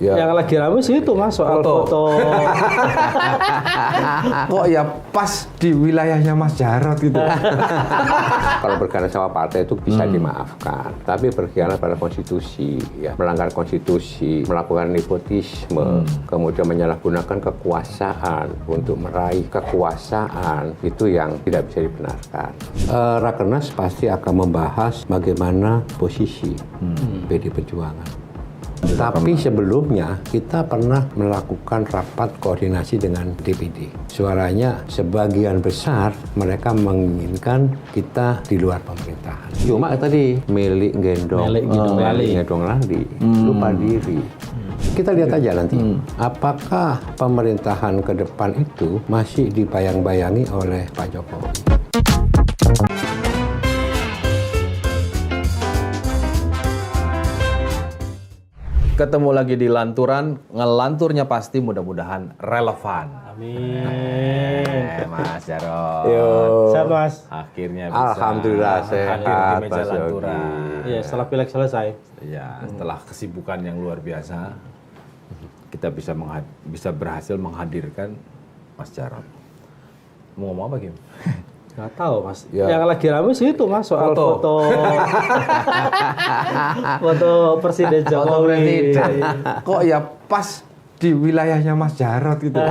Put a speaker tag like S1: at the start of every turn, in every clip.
S1: Ya.
S2: Yang lagi rame sih itu Mas soal foto.
S1: Kok ya pas di wilayahnya Mas Jarod gitu.
S3: Kalau berkhianat sama partai itu bisa dimaafkan, tapi berkhianat pada konstitusi, ya, melanggar konstitusi, melakukan nepotisme, kemudian menyalahgunakan kekuasaan untuk meraih kekuasaan, itu yang tidak bisa dibenarkan. Rakernas pasti akan membahas bagaimana posisi PD Perjuangan. Tapi sebelumnya kita pernah melakukan rapat koordinasi dengan DPD. Suaranya sebagian besar mereka menginginkan kita di luar pemerintahan. Cuma tadi milik gendong lali, lupa diri. Kita lihat aja nanti, apakah pemerintahan ke depan itu masih dibayang-bayangi oleh Pak Jokowi.
S4: Ketemu lagi di Lanturan, ngelanturnya pasti mudah-mudahan relevan.
S2: Amin.
S4: Mas Jarod.
S2: Sehat Mas.
S4: Akhirnya bisa.
S3: Alhamdulillah
S4: hadir
S3: sehat,
S4: di meja
S3: Mas
S4: Lanturan.
S2: Iya, setelah pileg selesai.
S4: Ya, setelah kesibukan yang luar biasa, kita bisa berhasil menghadirkan Mas Jarod. Mau ngomong apa, Kim?
S2: Nggak tahu Mas.
S3: Ya.
S2: Yang lagi rame sih itu Mas soal foto. Foto Presiden Jokowi.
S1: Kok ya pas di wilayahnya Mas Jarod gitu.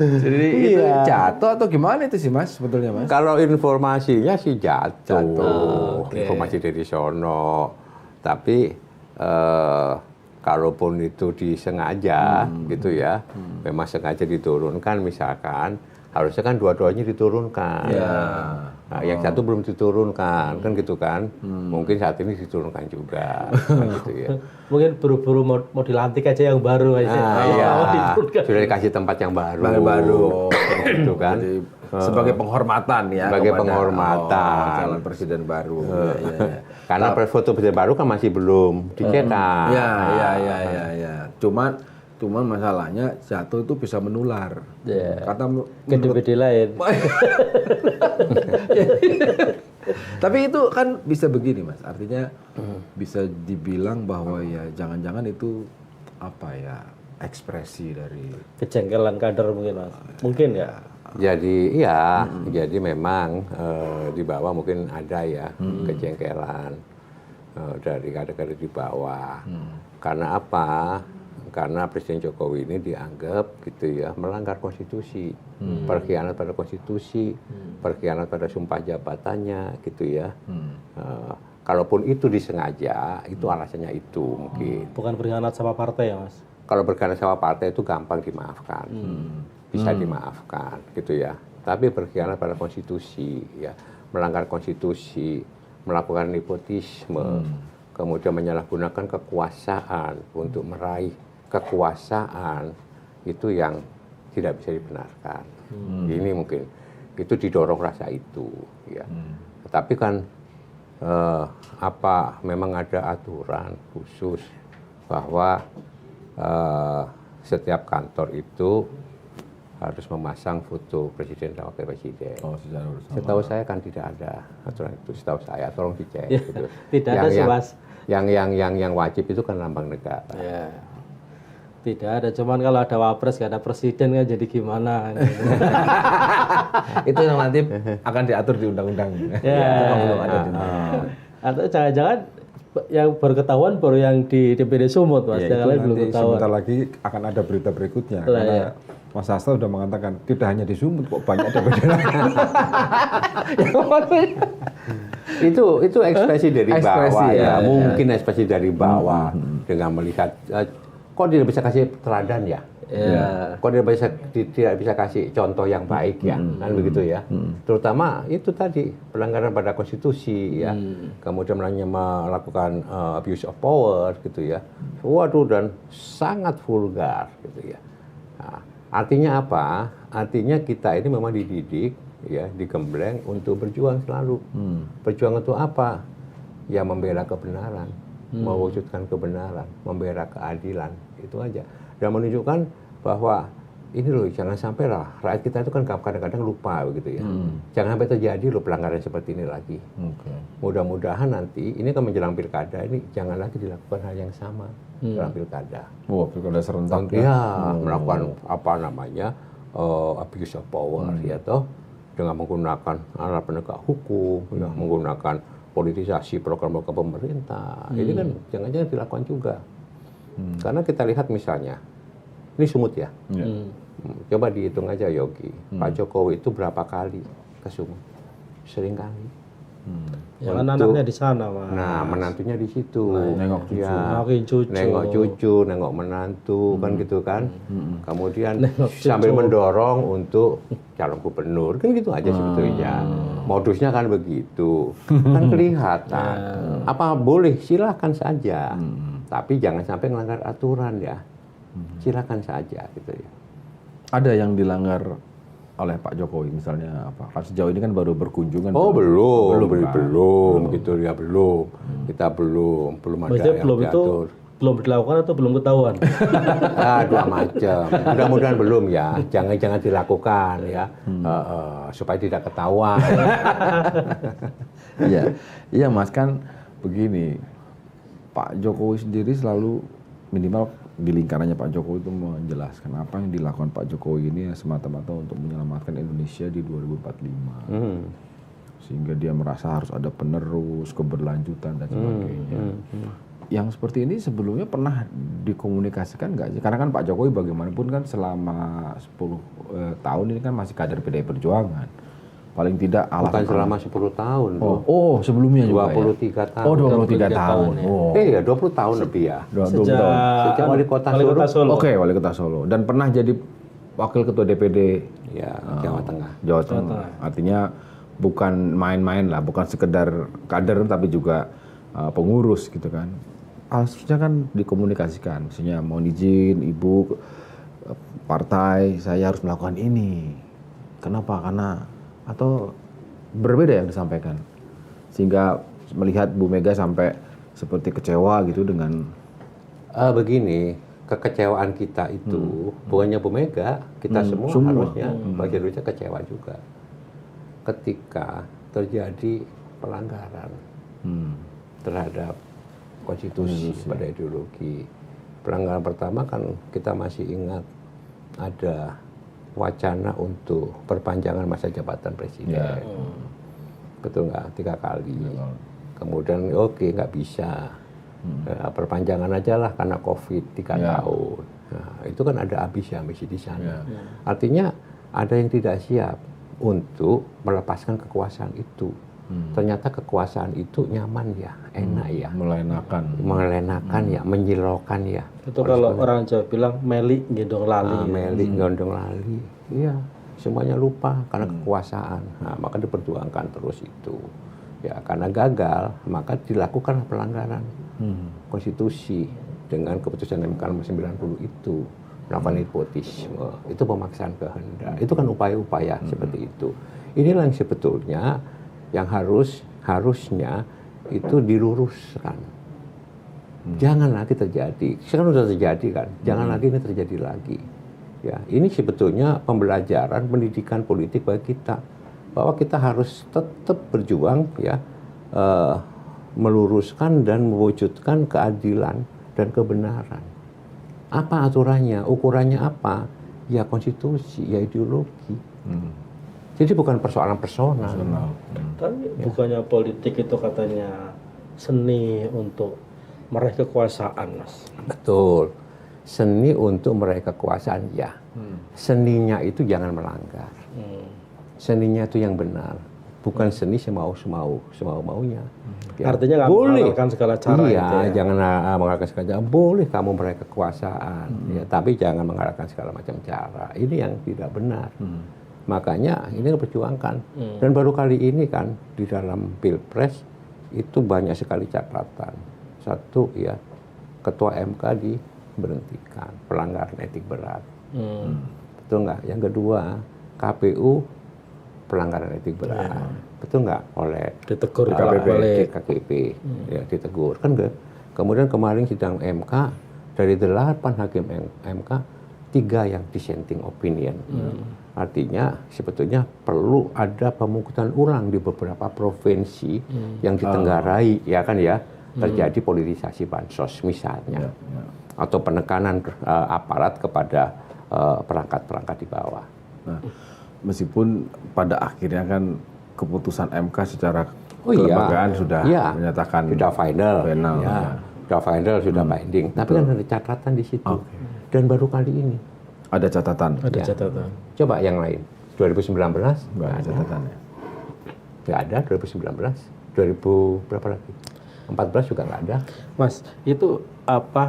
S4: Jadi itu jatuh atau gimana itu sih Mas sebetulnya Mas?
S3: Kalau informasinya sih jatuh.
S2: Oke.
S3: Informasi dari sono. Tapi kalaupun itu disengaja gitu ya, memang sengaja diturunkan misalkan, harusnya kan dua-duanya diturunkan. Nah, yang satu belum diturunkan, kan gitu kan. Mungkin saat ini diturunkan juga. Gitu ya.
S2: Mungkin buru-buru mau dilantik aja yang baru aja.
S3: Iya.
S2: Mau diturunkan.
S3: Sudah dikasih tempat yang baru. Gitu kan.
S4: Jadi, sebagai penghormatan ya.
S3: Sebagai
S4: kepada,
S3: penghormatan.
S4: calon presiden baru.
S3: Karena foto presiden baru kan masih belum dicetak.
S4: Ya. Cuman masalahnya jatuh itu bisa menular.
S2: Ya.
S4: Karena
S2: Ke DPD lain.
S4: Tapi itu kan bisa begini Mas, artinya bisa dibilang bahwa ya jangan-jangan itu apa ya ekspresi dari
S2: Kejengkelan kader mungkin Mas. Mungkin ya.
S3: Jadi jadi memang di bawah mungkin ada ya kejengkelan dari kader-kader di bawah. Karena apa? Karena Presiden Jokowi ini dianggap gitu ya melanggar konstitusi, berkhianat pada konstitusi, berkhianat pada sumpah jabatannya gitu ya. Kalaupun itu disengaja, itu alasannya itu mungkin.
S2: Bukan berkhianat sama partai ya Mas.
S3: Kalau berkhianat sama partai itu gampang dimaafkan, bisa dimaafkan gitu ya. Tapi berkhianat pada konstitusi, ya melanggar konstitusi, melakukan nepotisme, kemudian menyalahgunakan kekuasaan untuk meraih kekuasaan, itu yang tidak bisa dibenarkan. Ini mungkin itu didorong rasa itu, ya. Tapi kan memang ada aturan khusus bahwa setiap kantor itu harus memasang foto presiden dan wakil presiden. Setahu saya kan tidak ada aturan itu. Setahu saya, tolong dicek.
S2: Ya,
S3: gitu.
S2: tidak ada sih Mas.
S3: Yang wajib itu kan lambang negara.
S2: Ya. Tidak ada, cuman kalau ada wapres gak ada presiden kan jadi gimana?
S4: itu yang nanti akan diatur di undang-undang.
S2: Ya.
S4: Belum ada di undang-undang.
S2: Atau jangan-jangan yang baru ketahuan baru yang di DPD Sumut Mas,
S1: Ya,
S2: yang
S1: itu
S2: lain belum
S1: nanti
S2: ketahuan.
S1: sebentar lagi akan ada berita berikutnya.
S2: Lah,
S1: karena
S2: ya.
S1: Mas Hasto sudah mengatakan tidak hanya di Sumut kok banyak DPD lain.
S3: Itu ekspresi dari
S4: Ekspresi,
S3: bawah
S4: ya.
S3: mungkin ekspresi dari bawah dengan melihat kok tidak bisa kasih teladan ya.
S2: Ya.
S3: Kok tidak bisa kasih contoh yang baik ya, kan begitu ya. Terutama itu tadi pelanggaran pada konstitusi ya, kemudian melakukan abuse of power gitu ya. Waduh, dan sangat vulgar gitu ya. Nah, artinya apa? Artinya kita ini memang dididik ya, digembleng untuk berjuang selalu. Berjuang untuk apa? Ya membela kebenaran, mewujudkan kebenaran, membela keadilan, itu aja. Dan menunjukkan bahwa ini loh jangan sampai lah rakyat kita itu kan kadang-kadang lupa begitu ya. Jangan sampai terjadi loh pelanggaran seperti ini lagi. Mudah-mudahan nanti ini kan menjelang pilkada ini jangan lagi dilakukan hal yang sama dalam pilkada.
S4: Wah, pilkada serentak
S3: Ya, melakukan apa namanya abuse of power ya toh dengan menggunakan alat penegak hukum, ya, menggunakan politisasi program-program pemerintah. Ini kan jangan-jangan dilakukan juga. Karena kita lihat misalnya ini Sumut ya. Coba dihitung aja Yogi. Pak Jokowi itu berapa kali ke Sumut? Sering kali.
S2: Ya kan anaknya di sana, Mas.
S3: Nah, menantunya di situ.
S4: Nengok cucu.
S3: Ya,
S2: Nengokin cucu.
S3: nengok cucu, nengok menantu, kan gitu kan. Kemudian
S2: Nengok
S3: sambil
S2: cucu.
S3: mendorong untuk calon gubernur, kan gitu aja sebetulnya. Modusnya kan begitu. Kan kelihatan. Apa boleh? Silahkan saja. Tapi jangan sampai melanggar aturan ya. Silakan saja gitu ya.
S4: Ada yang dilanggar oleh Pak Jokowi misalnya apa? Kan sejauh ini kan baru berkunjung kan.
S3: Oh belum
S4: kan?
S3: gitu ya belum. Kita belum ada
S2: Maksudnya
S3: yang
S2: belum itu
S3: diatur.
S2: belum dilakukan atau belum ketahuan?
S3: Dua macam. Mudah-mudahan belum ya. Jangan dilakukan ya. Supaya tidak ketahuan.
S4: Iya, iya Mas, kan begini, Pak Jokowi sendiri selalu minimal di lingkarannya Pak Jokowi itu menjelaskan apa yang dilakukan Pak Jokowi ini semata-mata untuk menyelamatkan Indonesia di 2045. Sehingga dia merasa harus ada penerus, keberlanjutan dan sebagainya. Yang seperti ini sebelumnya pernah dikomunikasikan nggak sih? Karena kan Pak Jokowi bagaimanapun kan selama 10 tahun ini kan masih kader PDI Perjuangan. Paling tidak
S3: Bukan selama 10 tahun.
S4: Oh, sebelumnya juga
S3: 23 tahun.
S4: Oh, 23 tahun. Oh.
S3: Ya 20 tahun lebih ya.
S4: 20 tahun.
S3: Sejak wali kota Solo.
S4: Oke, wali kota Solo. Dan pernah jadi wakil ketua DPD
S3: Ya, Jawa Tengah.
S4: Jawa Tengah. Artinya bukan main-main lah, bukan sekedar kader tapi juga pengurus gitu kan. Harusnya kan dikomunikasikan, misalnya mohon izin ibu partai saya harus melakukan ini. Kenapa? Karena atau berbeda yang disampaikan sehingga melihat Bu Mega sampai seperti kecewa gitu dengan
S3: Begini, kekecewaan kita itu bukannya Bu Mega, kita semua harusnya bagi Indonesia kecewa juga ketika terjadi pelanggaran terhadap konstitusi pada ideologi. Pelanggaran pertama kan kita masih ingat ada wacana untuk perpanjangan masa jabatan presiden. Betul nggak? 3 kali. Kemudian nggak bisa. Perpanjangan aja lah karena COVID 3 tahun. Nah, itu kan ada ambisi di sana. Artinya ada yang tidak siap untuk melepaskan kekuasaan itu. Ternyata kekuasaan itu nyaman ya, enak ya. Melenakan ya, menyilaukan ya.
S2: Itu kalau orang Jawa bilang meli gendong lali.
S3: Meli, gondong lali. Iya, semuanya lupa karena kekuasaan. Nah, maka diperjuangkan terus itu. Ya, karena gagal, maka dilakukan pelanggaran konstitusi dengan keputusan MK nomor 90 itu. Melakukan nepotisme, itu pemaksaan kehendak. Itu kan upaya-upaya seperti itu. Inilah yang sebetulnya yang harusnya itu diluruskan. Jangan lagi terjadi. Sekarang sudah terjadi kan. Jangan lagi ini terjadi lagi. Ya, ini sebetulnya pembelajaran pendidikan politik bagi kita bahwa kita harus tetap berjuang ya meluruskan dan mewujudkan keadilan dan kebenaran. Apa aturannya? Ukurannya apa? Ya konstitusi, ya ideologi. Jadi bukan persoalan personal.
S2: Tapi bukannya politik itu katanya seni untuk meraih kekuasaan, Mas?
S3: Betul. Seni untuk meraih kekuasaan, ya. Seninya itu jangan melanggar. Seninya itu yang benar. Bukan seni semau-maunya. Ya.
S2: Artinya nggak mengalahkan segala cara.
S3: Iya,
S2: gitu ya?
S3: jangan mengalahkan segala cara. Boleh kamu meraih kekuasaan, ya, tapi jangan mengalahkan segala macam cara. Ini yang tidak benar. Makanya ini diperjuangkan. Dan baru kali ini kan di dalam Pilpres itu banyak sekali catatan. Satu ya, Ketua MK diberhentikan, pelanggaran etik berat. Betul nggak? Yang kedua, KPU pelanggaran etik berat. Betul nggak? Oleh
S2: ditegur
S3: KPP, ya, ditegur. Kan enggak? Kemudian kemarin sidang MK dari 8 hakim MK 3 yang dissenting opinion. Artinya sebetulnya perlu ada pemungutan ulang di beberapa provinsi yang ditenggarai, ya kan ya, terjadi politisasi bansos misalnya, atau penekanan aparat kepada perangkat-perangkat di bawah.
S4: Nah, meskipun pada akhirnya kan keputusan MK secara
S3: Oh iya.
S4: kelembagaan sudah menyatakan
S3: sudah final,
S4: ya.
S3: sudah final, sudah binding. Tapi kan ada catatan di situ. Dan baru kali ini
S4: Ada catatan.
S2: Ada catatan.
S3: coba yang lain. 2019
S4: Nggak ada catatannya.
S3: nggak ada, 2019, 2000 berapa lagi? 14 juga nggak ada.
S2: Mas, itu apa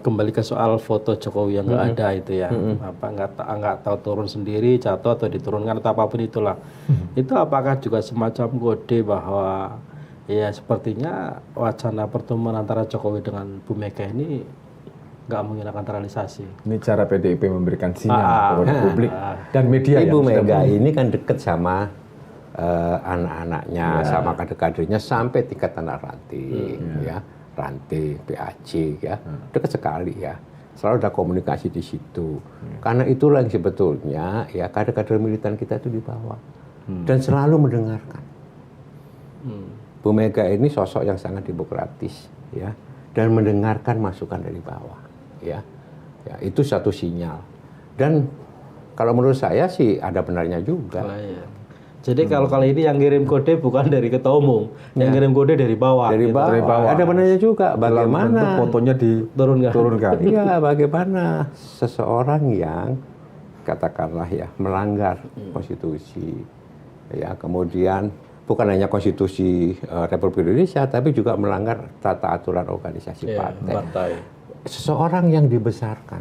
S2: kembali ke soal foto Jokowi yang nggak ada itu ya, apa nggak tahu turun sendiri, jatuh atau diturunkan atau apapun itulah. Itu apakah juga semacam kode bahwa ya sepertinya wacana pertemuan antara Jokowi dengan Bu Mega ini nggak mungkin akan terrealisasi.
S4: Ini cara PDIP memberikan sinyal kepada publik dan media
S3: Ibu
S4: yang
S3: Mega ini kan deket sama anak-anaknya, sama kader-kadernya sampai tingkat anak ranting, ya, ranting, PAC, ya, dekat sekali ya. Selalu ada komunikasi di situ. Karena itulah yang sebetulnya ya kader-kader militan kita itu di bawah dan selalu mendengarkan. Bu Mega ini sosok yang sangat demokratis, ya, dan mendengarkan masukan dari bawah, ya, itu satu sinyal. Dan kalau menurut saya sih ada benarnya juga.
S2: Oh, iya. Jadi kalau kali ini yang ngirim kode bukan dari ketua umum, yang ngirim kode dari bawah.
S3: Dari
S2: gitu.
S3: bawah. Ada benarnya juga. Bagaimana
S4: fotonya diturunkan.
S3: Iya, bagaimana seseorang yang katakanlah ya melanggar konstitusi, ya kemudian bukan hanya konstitusi Republik Indonesia, tapi juga melanggar tata aturan organisasi partai. Seseorang yang dibesarkan,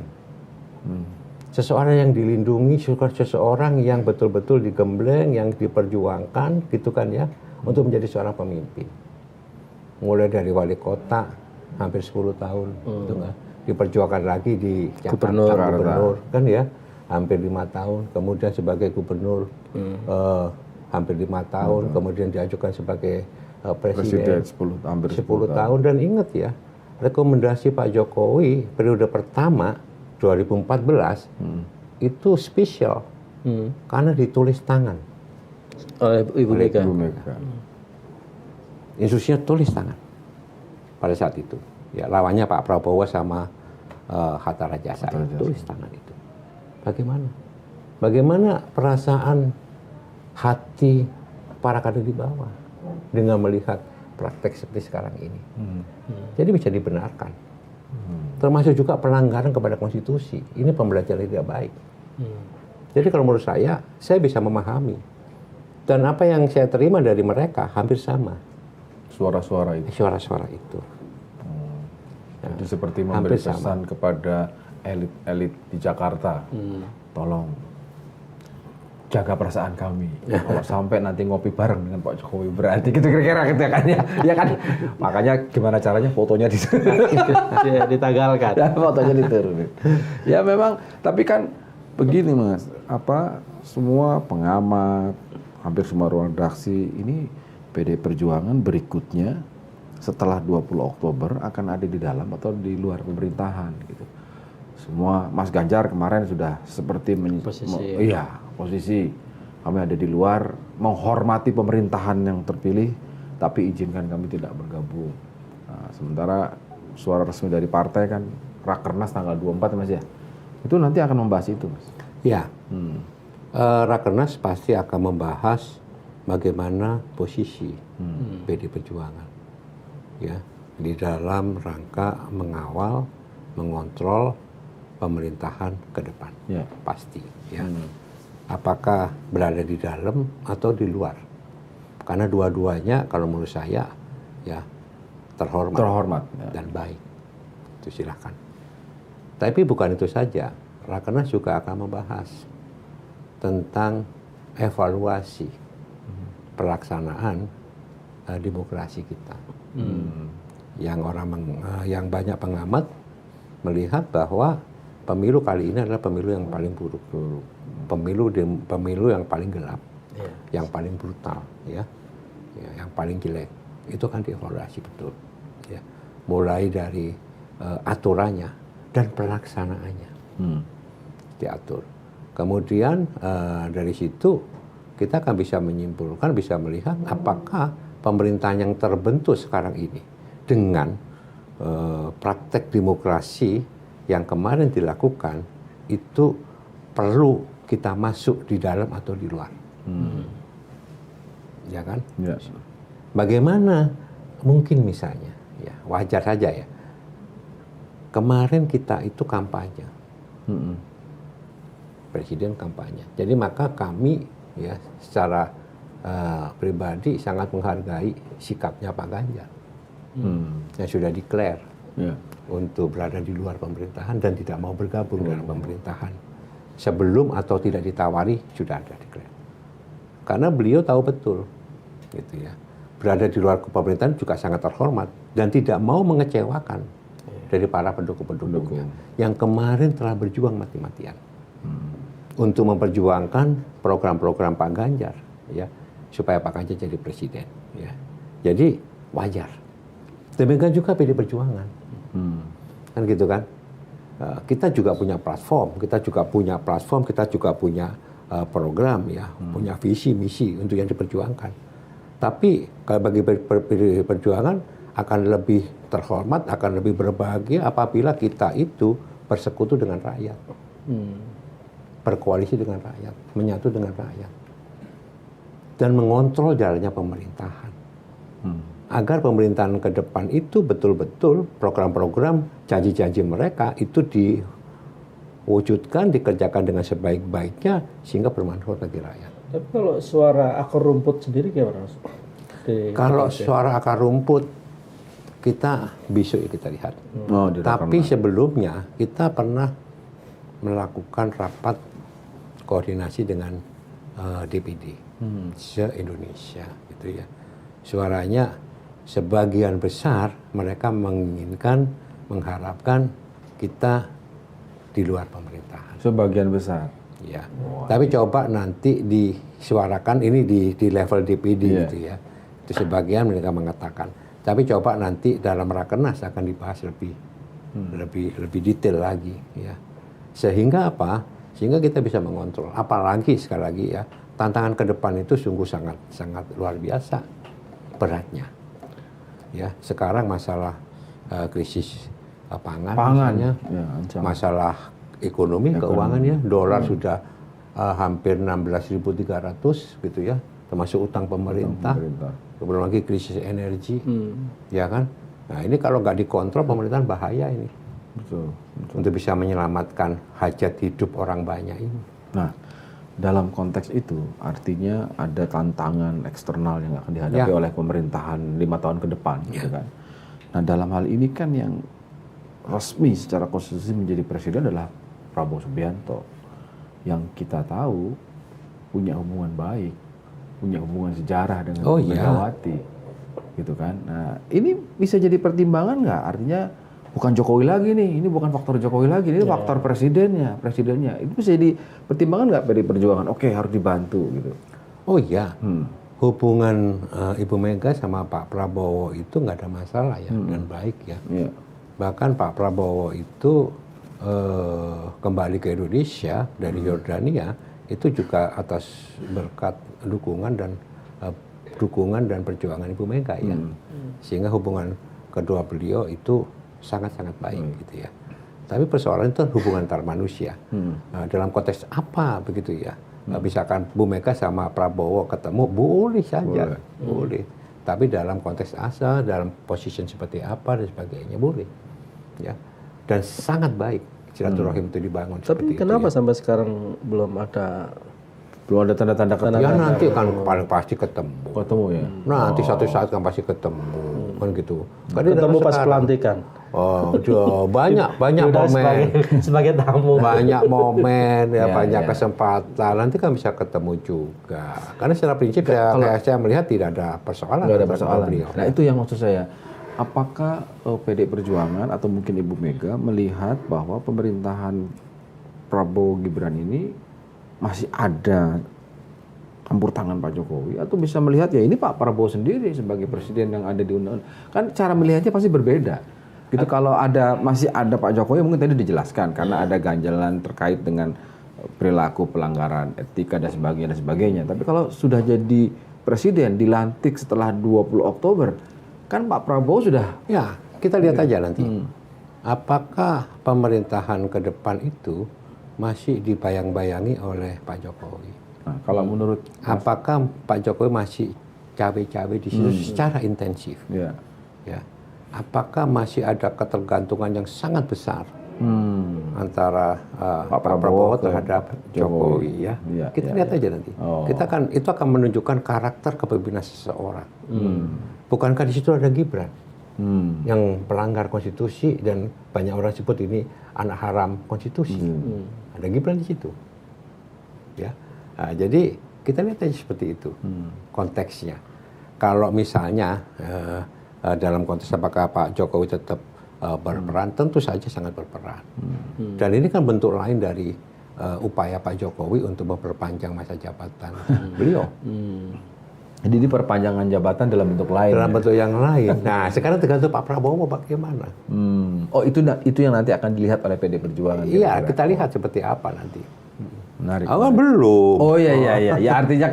S3: seseorang yang dilindungi, seseorang yang betul-betul digembleng, yang diperjuangkan, gitu kan ya, untuk menjadi seorang pemimpin. Mulai dari wali kota hampir 10 tahun, gitu kan, diperjuangkan lagi di Jakarta, gubernur, kan ya, hampir 5 tahun. Kemudian sebagai gubernur hampir 5 tahun, kemudian diajukan sebagai presiden 10 tahun. Dan ingat ya, rekomendasi Pak Jokowi periode pertama 2014 itu spesial karena ditulis tangan
S2: oleh Ibu Mega.
S3: Instruksinya tulis tangan pada saat itu. Ya, lawannya Pak Prabowo sama Hatta Rajasa tulis tangan itu. Bagaimana perasaan hati para kader di bawah dengan melihat praktek seperti sekarang ini? Jadi bisa dibenarkan. Termasuk juga pelanggaran kepada konstitusi. Ini pembelajaran tidak baik. Jadi kalau menurut saya bisa memahami. Dan apa yang saya terima dari mereka hampir sama.
S4: Suara-suara itu.
S3: Suara-suara itu.
S4: Jadi seperti memberi pesan kepada elit-elit di Jakarta. Tolong jaga perasaan kami. Kalau sampai nanti ngopi bareng dengan Pak Jokowi berarti gitu kira-kira gitu kan ya. Ya kan. Makanya gimana caranya fotonya
S2: ditanggalkan.
S4: Ya, fotonya diturunin. Ya memang, tapi kan begini Mas, semua pengamat, hampir semua ruang redaksi ini PD Perjuangan berikutnya setelah 20 Oktober akan ada di dalam atau di luar pemerintahan gitu. Semua Mas Ganjar kemarin sudah seperti posisi kami ada di luar, menghormati pemerintahan yang terpilih, tapi izinkan kami tidak bergabung. Nah, sementara suara resmi dari partai kan Rakernas tanggal 24 Mas ya. Itu nanti akan membahas itu Mas.
S3: Ya, Rakernas pasti akan membahas bagaimana posisi PD Perjuangan, ya, di dalam rangka mengawal, mengontrol pemerintahan ke depan, pasti, ya. Apakah berada di dalam atau di luar? Karena dua-duanya kalau menurut saya, ya, terhormat dan baik. Itu silakan. Tapi bukan itu saja, Rakernas juga akan membahas tentang evaluasi pelaksanaan demokrasi kita. Yang banyak pengamat melihat bahwa pemilu kali ini adalah pemilu yang paling buruk, pemilu yang paling gelap, yang paling brutal, ya, yang paling jelek. Itu kan dievaluasi betul, ya, mulai dari aturannya dan pelaksanaannya. diatur. Kemudian dari situ kita akan bisa menyimpulkan, bisa melihat apakah pemerintahan yang terbentuk sekarang ini dengan praktek demokrasi yang kemarin dilakukan itu perlu kita masuk di dalam atau di luar. Ya kan?
S4: Ya.
S3: Bagaimana mungkin misalnya, ya wajar saja ya. Kemarin kita itu kampanye. Presiden kampanye. Jadi maka kami ya secara pribadi sangat menghargai sikapnya Pak Ganjar yang sudah declare untuk berada di luar pemerintahan dan tidak mau bergabung dalam pemerintahan. Sebelum atau tidak ditawari sudah ada declare. Karena beliau tahu betul, gitu ya, berada di luar pemerintahan juga sangat terhormat dan tidak mau mengecewakan dari para pendukung-pendukungnya yang kemarin telah berjuang mati-matian. Untuk memperjuangkan program-program Pak Ganjar, ya, supaya Pak Ganjar jadi presiden, ya. Jadi wajar. Demikian juga PD Perjuangan, kan gitu kan. Kita juga punya platform, kita juga punya program, ya, punya visi misi untuk yang diperjuangkan. Tapi kalau bagi PD Perjuangan akan lebih terhormat, akan lebih berbahagia apabila kita itu bersekutu dengan rakyat. Berkoalisi dengan rakyat, menyatu dengan rakyat, dan mengontrol jalannya pemerintahan, agar pemerintahan ke depan itu betul-betul program-program janji-janji mereka itu diwujudkan, dikerjakan dengan sebaik-baiknya sehingga bermanfaat bagi rakyat.
S2: Tapi kalau suara akar rumput sendiri gimana, Mas?
S3: Kalau suara akar rumput kita besok ya kita lihat. Tapi sebelumnya kita pernah melakukan rapat koordinasi dengan DPD se-Indonesia, gitu ya. Suaranya sebagian besar mereka menginginkan, mengharapkan kita di luar pemerintahan.
S4: Sebagian besar.
S3: Ya. Tapi coba nanti disuarakan ini di level DPD, gitu ya. Itu sebagian mereka mengatakan. Tapi coba nanti dalam rakernas akan dibahas lebih detail lagi, ya. Sehingga apa? Sehingga kita bisa mengontrol. Apalagi sekali lagi ya, tantangan ke depan itu sungguh sangat luar biasa beratnya. Ya, sekarang masalah krisis pangan misalnya,
S4: ya,
S3: masalah ekonomi, keuangan ya, dolar sudah hampir 16.300 gitu ya, termasuk utang pemerintah. Belum lagi krisis energi, ya kan? Nah ini kalau nggak dikontrol pemerintahan bahaya ini. Betul. Untuk bisa menyelamatkan hajat hidup orang banyak ini.
S4: Nah, dalam konteks itu artinya ada tantangan eksternal yang akan dihadapi oleh pemerintahan 5 tahun ke depan, gitu kan. Nah, dalam hal ini kan yang resmi secara konstitusi menjadi presiden adalah Prabowo Subianto, yang kita tahu punya hubungan baik, punya hubungan sejarah dengan Megawati, gitu kan. Nah, ini bisa jadi pertimbangan nggak? Artinya bukan Jokowi lagi nih, ini bukan faktor Jokowi lagi, ini faktor presidennya. Itu bisa jadi pertimbangan nggak dari perjuangan? Oke, harus dibantu gitu.
S3: Oh iya, hubungan Ibu Mega sama Pak Prabowo itu nggak ada masalah ya, dan baik ya. Bahkan Pak Prabowo itu kembali ke Indonesia dari Yordania itu juga atas berkat dukungan dan perjuangan Ibu Mega ya, sehingga hubungan kedua beliau itu sangat-sangat baik gitu ya. Tapi persoalan itu hubungan antar manusia. Dalam konteks apa begitu ya? Misalkan Bu Mega sama Prabowo ketemu, boleh saja, boleh. Tapi dalam konteks asa, dalam position seperti apa dan sebagainya boleh, ya. Dan sangat baik silaturahim itu dibangun.
S2: Tapi kenapa sampai sekarang belum ada
S4: tanda-tanda
S3: ya nanti kan paling pasti ketemu
S4: ya.
S3: Nanti satu saat kan pasti ketemu, kan gitu.
S2: Ketemu pas pelantikan.
S3: Oh, banyak momen
S2: sebagai tamu.
S3: Banyak momen ya, banyak kesempatan. Nanti kan bisa ketemu juga. Karena secara prinsip saya melihat tidak ada persoalan.
S4: Tidak ada persoalan. Nah, itu yang maksud saya. Apakah PD Perjuangan atau mungkin Ibu Mega melihat bahwa pemerintahan Prabowo Gibran ini masih ada campur tangan Pak Jokowi, atau bisa melihat ya ini Pak Prabowo sendiri sebagai presiden yang ada di undang-undang? Kan cara melihatnya pasti berbeda. Gitu kalau masih ada Pak Jokowi mungkin tadi dijelaskan karena ada ganjalan terkait dengan perilaku pelanggaran etika dan sebagainya. Tapi kalau sudah jadi presiden dilantik setelah 20 Oktober, kan Pak Prabowo sudah
S3: Ya, kita lihat aja nanti. Apakah pemerintahan ke depan itu masih dibayang-bayangi oleh Pak Jokowi?
S4: Nah, kalau menurut
S3: Apakah Pak Jokowi masih cawe-cawe di situ secara intensif?
S4: ya.
S3: Ya. Apakah masih ada ketergantungan yang sangat besar antara Pak Prabowo terhadap Jokowi? Ya.
S4: Iya,
S3: Kita
S4: iya,
S3: lihat aja nanti.
S4: Oh.
S3: Itu akan menunjukkan karakter kepemimpinan seseorang. Bukankah di situ ada Gibran yang pelanggar konstitusi dan banyak orang sebut ini anak haram konstitusi? Ada Gibran di situ. Ya. Nah, jadi kita lihat aja seperti itu konteksnya. Kalau misalnya dalam konteks apakah Pak Jokowi tetap berperan, tentu saja sangat berperan. Dan ini kan bentuk lain dari upaya Pak Jokowi untuk memperpanjang masa jabatan beliau.
S4: Jadi ini perpanjangan jabatan dalam bentuk lain.
S3: Dalam bentuk yang lain. Nah, sekarang tergantung Pak Prabowo mau bagaimana.
S4: Oh itu yang nanti akan dilihat oleh PD Perjuangan.
S3: Iya,
S4: kira-kira.
S3: kita lihat seperti apa nanti.
S4: Menarik.
S3: Belum.
S4: Oh iya. Ya artinya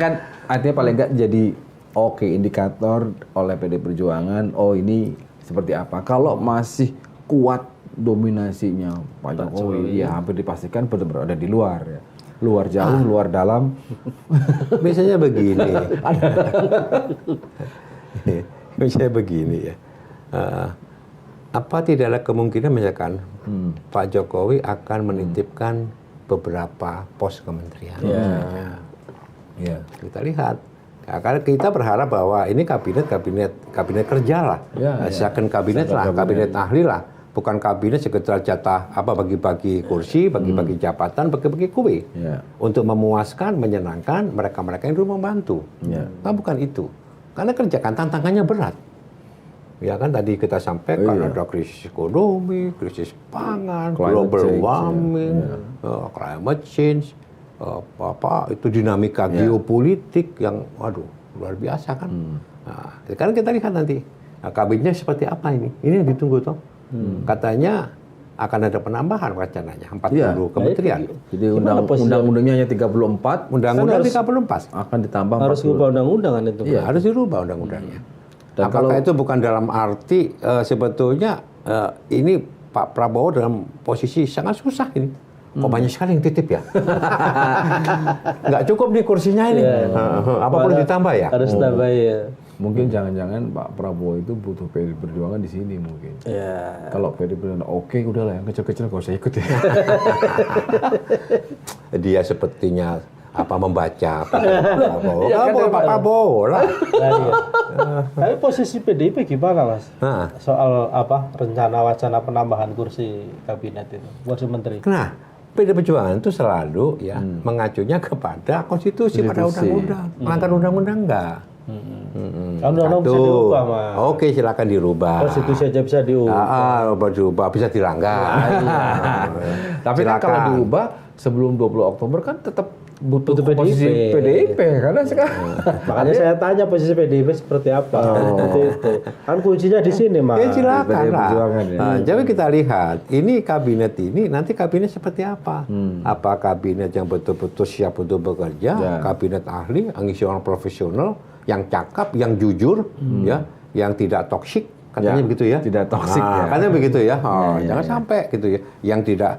S4: paling nggak jadi oke indikator oleh PD Perjuangan. Oh ini seperti apa? Kalau masih kuat dominasinya Pak Jokowi, ya hampir dipastikan benar-benar ada di luar ya. Luar jauh, luar dalam.
S3: Biasanya begini. Biasanya begini ya. Apa tidak ada kemungkinan misalkan Pak Jokowi akan menitipkan beberapa pos kementerian?
S4: Ya.
S3: Kita lihat. Nah, karena kita berharap bahwa ini kabinet kerja lah, second kabinet lah, kabinet ahli lah, bukan kabinet sekedar jatah bagi-bagi kursi, bagi-bagi jabatan, bagi-bagi kue, untuk memuaskan, menyenangkan mereka-mereka yang dulu membantu. Nah, bukan itu, karena kerjakan tantangannya berat. Ya kan tadi kita sampaikan ada krisis ekonomi, krisis pangan, global warming, climate change. Itu dinamika geopolitik yang luar biasa kan. Nah, sekarang kita lihat nanti kabinetnya seperti apa ini yang ditunggu toh. Katanya akan ada penambahan rencananya 40 kementerian.
S4: Jadi undang-undangnya hanya 34,
S3: Undang-undang 34
S4: akan ditambah
S2: Harus ubah undang-undang kan itu.
S3: Iya, harus dirubah undang-undangnya.
S4: Dan
S3: Apakah itu bukan dalam arti sebetulnya ini Pak Prabowo dalam posisi sangat susah ini? Kok banyak sekali yang titip ya? Nggak cukup nih kursinya ini. Apa perlu ditambah ya?
S2: Harus tambah ya.
S4: Mungkin jangan-jangan Pak Prabowo itu butuh PD Perjuangan di sini mungkin.
S2: Ya.
S4: Kalau PD Perjuangan oke, udahlah yang kecil-kecil gak usah ikut ya.
S3: Dia sepertinya membaca Pak Prabowo. Pak Prabowo lah.
S2: Tapi posisi PDIP gimana Mas?
S3: Nah.
S2: Soal rencana wacana penambahan kursi kabinet itu, kursi menteri.
S3: Nah, PD Perjuangan itu selalu mengacunya kepada konstitusi, pada undang-undang. Melanggar undang-undang enggak?
S2: Undang-undang bisa dirubah, Mas.
S3: Oke, silakan dirubah.
S2: Konstitusi aja bisa
S3: Dirubah, bisa dilanggar.
S4: Tapi kan kalau diubah sebelum 20 Oktober kan tetap butuh posisi PDIP karena sekarang.
S2: Makanya saya tanya posisi PDIP seperti apa. Itu. Kan kuncinya di sini, Mas.
S3: Ya silakan lah.
S4: Ya.
S3: Jadi kita lihat, ini kabinet ini nanti kabinet seperti apa? Apa kabinet yang betul-betul siap untuk bekerja, kabinet ahli, ngisi orang profesional, yang cakap, yang jujur, ya, yang tidak toksik, katanya begitu ya?
S4: Tidak toksik ya.
S3: Katanya begitu ya. Jangan sampai gitu ya. Yang tidak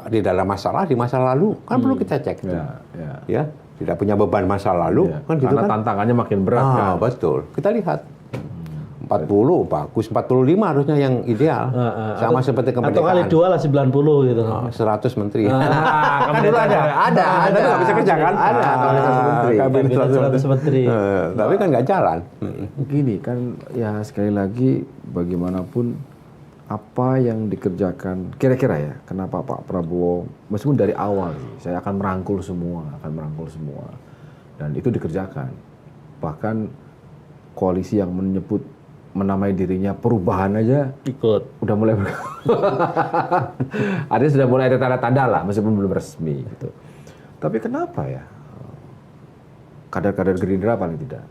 S3: di dalam masalah di masa lalu kan perlu kita cek. Ya, tidak punya beban masa lalu kan gitu.
S4: Karena
S3: kan
S4: tantangannya makin berat kan.
S3: Betul. Kita lihat 40 bagus, 45 harusnya yang ideal. Sama seperti kemerdekaan.
S2: Atau kali 2 lah 90 gitu.
S3: 100 menteri.
S4: Kan dulu ada
S3: nggak bisa kerja kan?
S4: Ada
S3: Kabinet
S2: 100 menteri.
S3: Tapi kan nggak jalan.
S4: Gini kan ya sekali lagi bagaimanapun apa yang dikerjakan kira-kira ya kenapa Pak Prabowo meskipun dari awal saya akan merangkul semua dan itu dikerjakan, bahkan koalisi yang menamai dirinya perubahan aja
S2: ikut
S4: udah mulai artinya sudah mulai ada tanda-tanda lah meskipun belum resmi gitu. Tapi kenapa ya kader-kader Gerindra paling tidak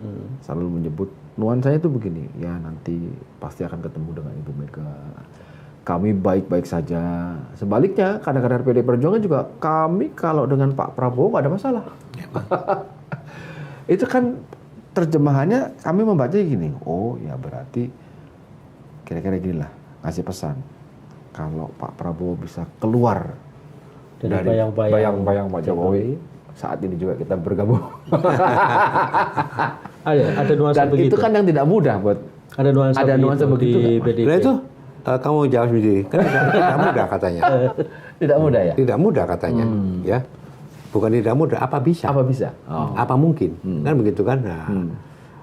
S4: selalu menyebut nuansanya itu begini, ya nanti pasti akan ketemu dengan Ibu Mega, kami baik-baik saja. Sebaliknya, kadang-kadang PDI Perjuangan juga kami kalau dengan Pak Prabowo nggak ada masalah. Itu kan terjemahannya kami membaca gini, oh ya berarti kira-kira gini lah, ngasih pesan. Kalau Pak Prabowo bisa keluar dari bayang-bayang Pak Jokowi, saat ini juga kita bergabung.
S2: Ada nuansa
S4: Dan
S2: begitu.
S4: itu kan yang tidak mudah buat
S2: Ada nuansa
S4: begitu
S2: di
S4: nggak, Mas?
S2: PDIP.
S3: Nah itu kamu jawab sendiri. Kan tidak mudah katanya.
S4: Tidak mudah ya?
S3: Tidak mudah katanya. Ya. Bukan tidak mudah, apa bisa?
S4: Apa bisa? Oh.
S3: Apa mungkin? Kan begitu kan? Nah,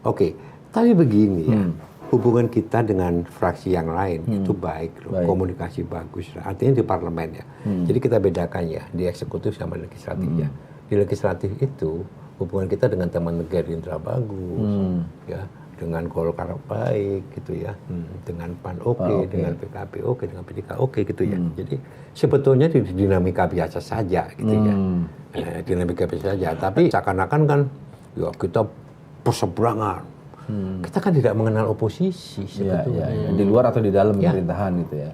S3: oke. Tapi begini ya. Hubungan kita dengan fraksi yang lain itu baik loh, komunikasi bagus. Artinya di parlemen ya. Jadi kita bedakan ya di eksekutif sama legislatif ya. Di legislatif itu hubungan kita dengan teman Gerindra bagus, ya, dengan Golkar baik gitu ya, dengan PAN oke, dengan PKB oke, dengan P3 oke gitu ya. Jadi sebetulnya di dinamika biasa saja gitu ya. Dinamika biasa saja. Tapi seakan-akan kan ya kita berseberangan. Kita kan tidak mengenal oposisi sebetulnya.
S4: Ya. Di luar atau di dalam pemerintahan gitu ya.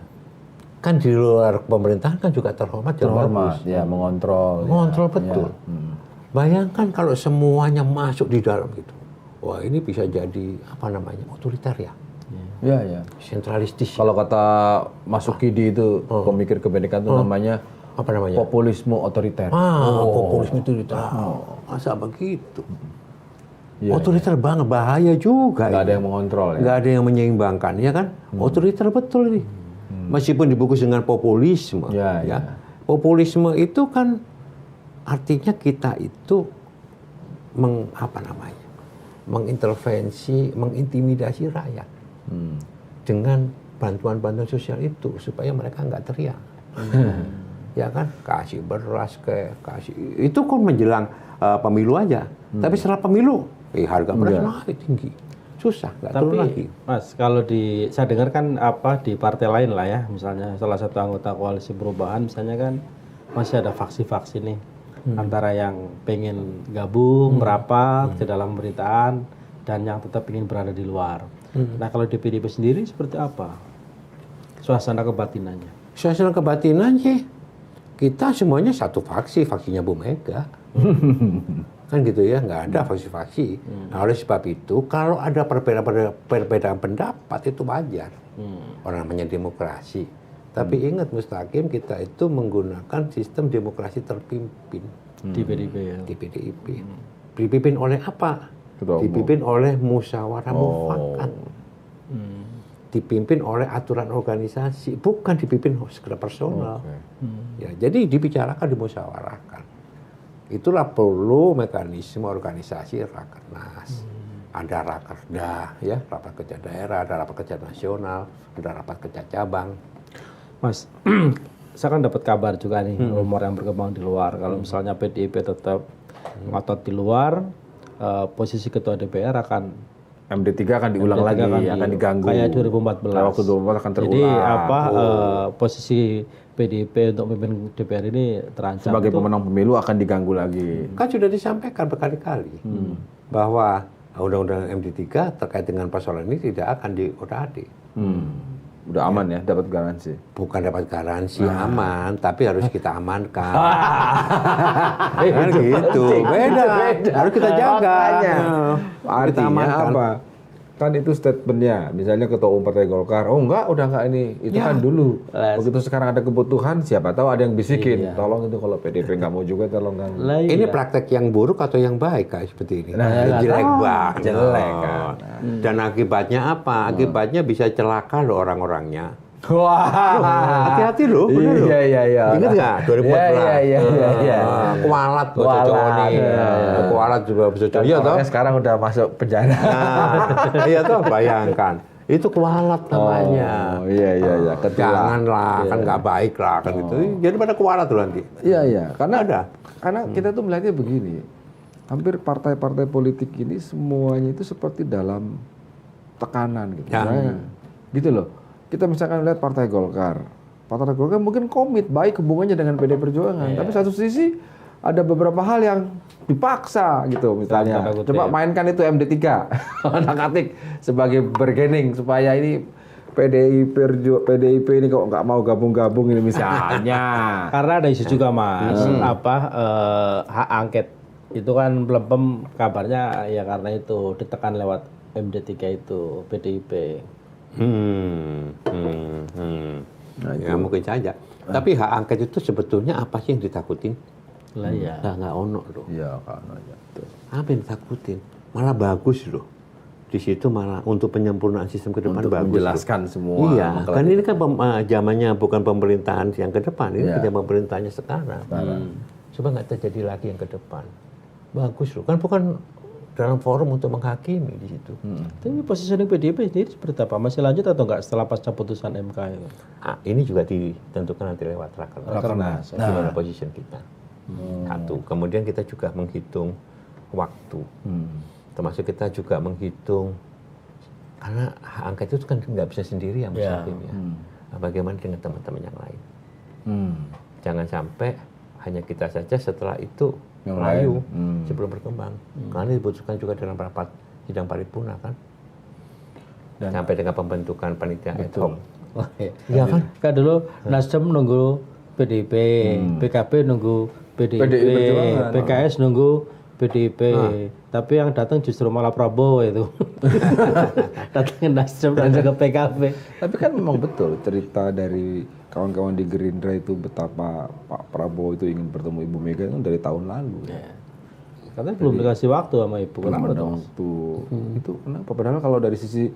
S3: Kan di luar pemerintahan kan juga terhormat dan bagus.
S4: Ya, mengontrol.
S3: Mengontrol betul. Bayangkan kalau semuanya masuk di dalam gitu. Wah, ini bisa jadi apa namanya? Otoriter ya.
S4: Ya.
S3: Sentralistis.
S4: Kalau kata Mas Sukidi itu pemikir kebinekaan itu namanya
S3: Apa namanya?
S4: populisme otoriter.
S3: Populisme itu masa begitu? Otoriter banget, bahaya juga.
S4: Nggak ada yang mengontrol ya.
S3: Nggak ada yang menyeimbangkan, ya kan? Otoriter betul ini. Meskipun dibungkus dengan populisme, ya. Populisme itu kan artinya kita itu mengintervensi, mengintimidasi rakyat dengan bantuan-bantuan sosial itu supaya mereka nggak teriak, ya kan? Kasih beras kasih itu kan menjelang pemilu aja, tapi setelah pemilu harga beras naik tinggi, susah nggak turun lagi.
S2: Mas, kalau saya dengar kan di partai lain lah ya, misalnya salah satu anggota koalisi perubahan misalnya kan masih ada faksi-faksi nih. Antara yang pengen gabung, merapat ke dalam pemerintahan dan yang tetap ingin berada di luar. Nah, kalau di PDIP sendiri seperti apa suasana kebatinannya?
S3: Suasana kebatinan sih, kita semuanya satu faksi, faksinya Bu Mega. Kan gitu ya, nggak ada faksi-faksi. Nah, oleh sebab itu, kalau ada perbedaan pendapat itu wajar. Orang namanya demokrasi. Tapi ingat Mustaqim, kita itu menggunakan sistem demokrasi terpimpin.
S2: Di PDIP ya?
S3: Di PDIP. Dipimpin oleh apa? Dipimpin oleh musyawarah mufakat. Dipimpin oleh aturan organisasi, bukan dipimpin sekedar personal. Ya, jadi dibicarakan, dimusyawarahkan. Itulah perlu mekanisme organisasi Rakernas. Ada Rakerda, ya, rapat kerja daerah, ada rapat kerja nasional, ada rapat kerja cabang.
S2: Mas, saya kan dapat kabar juga nih rumor yang berkembang di luar. Kalau misalnya PDIP tetap ngotot di luar, posisi ketua DPR akan
S4: MD3 akan diulang lagi, akan diganggu.
S2: Kayak 2014.
S4: Waktu 2014 akan terulang.
S2: Jadi posisi PDIP untuk memimpin DPR ini terancam.
S4: Sebagai pemenang pemilu akan diganggu lagi.
S3: Kan sudah disampaikan berkali-kali bahwa undang-undang MD3 terkait dengan persoalan ini tidak akan diodah-adik.
S4: Udah aman ya, dapat garansi.
S3: Bukan dapat garansi aman, tapi harus kita amankan. Kan gitu, beda. Harus kita jaga. Kita
S4: Artinya
S3: amankan.
S4: apa? Kan itu statementnya, misalnya ketua umum Partai Golkar, oh enggak, udah enggak ini, itu kan dulu. Begitu sekarang ada kebutuhan, siapa tahu ada yang bisikin, tolong itu kalau PDIP nggak mau juga, tolong kan.
S3: Ini praktek yang buruk atau yang baik kayak seperti ini? Jelek banget.
S4: Jelek kan.
S3: Dan akibatnya apa? Akibatnya bisa celaka loh orang-orangnya.
S4: Wah,
S3: hati-hati loh, bener loh.
S4: Iya.
S3: Ingat nggak 2014?
S4: Iya.
S3: Kualat bahasa Jawa nih. Kualat juga bahasa Jawa. Iya toh?
S4: Sekarang udah masuk penjara.
S3: Iya toh, bayangkan. Itu kualat namanya.
S4: Oh, iya.
S3: Janganlah, kan nggak baik lah kan gitu. Jadi pada kualat tuh nanti.
S4: Iya.
S3: Karena
S4: Karena kita tuh melihatnya begini. Hampir partai-partai politik ini semuanya itu seperti dalam tekanan gitu. Gitu loh. Kita misalkan lihat Partai Golkar. Partai Golkar mungkin komit baik hubungannya dengan PDI Perjuangan, tapi satu sisi ada beberapa hal yang dipaksa gitu misalnya. Coba mainkan itu MD3 otak-atik sebagai bargaining supaya ini PDIP ini kok nggak mau gabung-gabung ini misalnya.
S2: Karena ada isu juga Mas, hak angket itu kan belum kabarnya ya karena itu ditekan lewat MD3 itu PDIP.
S3: Ya mungkin saja. Tapi hak angket itu sebetulnya apa sih yang ditakutin?
S2: Lah ya.
S3: Nggak ono loh.
S4: Iya karena ya.
S3: Apa yang ditakutin? Malah bagus loh. Di situ malah untuk penyempurnaan sistem ke depan
S4: Untuk
S3: bagus.
S4: menjelaskan
S3: loh.
S4: semua.
S3: Iya, kan ini kan zamannya bukan pemerintahan yang ke depan, ini
S4: Iya.
S3: pemerintahnya sekarang. Coba nggak terjadi lagi yang ke depan. Bagus loh. Kan bukan dalam forum untuk menghakimi di situ.
S2: Tapi positioning PDIP sendiri seperti apa? Masih lanjut atau enggak setelah pasca putusan MK itu?
S3: Ini juga ditentukan nanti lewat rakernas. Gimana position kita. Satu. Kemudian kita juga menghitung waktu. Termasuk kita juga menghitung karena hak angket itu kan nggak bisa sendiri ya Mas Hakim ya. Nah, bagaimana dengan teman-teman yang lain? Jangan sampai hanya kita saja setelah itu
S4: Yang
S3: layu
S4: lain.
S3: sebelum berkembang. Karena dibutuhkan juga dalam rapat sidang paripurna kan. Sampai dengan pembentukan panitia ad hoc.
S2: Oh,
S3: Iya kan?
S2: Kan dulu Nasdem nunggu PDIP, PKB nunggu PDIP,
S4: PDI Perjuangan.
S2: PKS nunggu PDIP. Tapi yang datang justru malah Prabowo itu. Datang ke Nasdem dan ke PKB.
S4: Tapi kan memang betul cerita dari kawan-kawan di Gerindra itu betapa Pak Prabowo itu ingin bertemu Ibu Mega itu dari tahun lalu. Ya.
S2: Katanya belum dikasih waktu sama Ibu.
S4: Belum
S2: Kenapa
S4: ada
S2: tuh?
S4: waktu. Itu kenapa? Padahal kalau dari sisi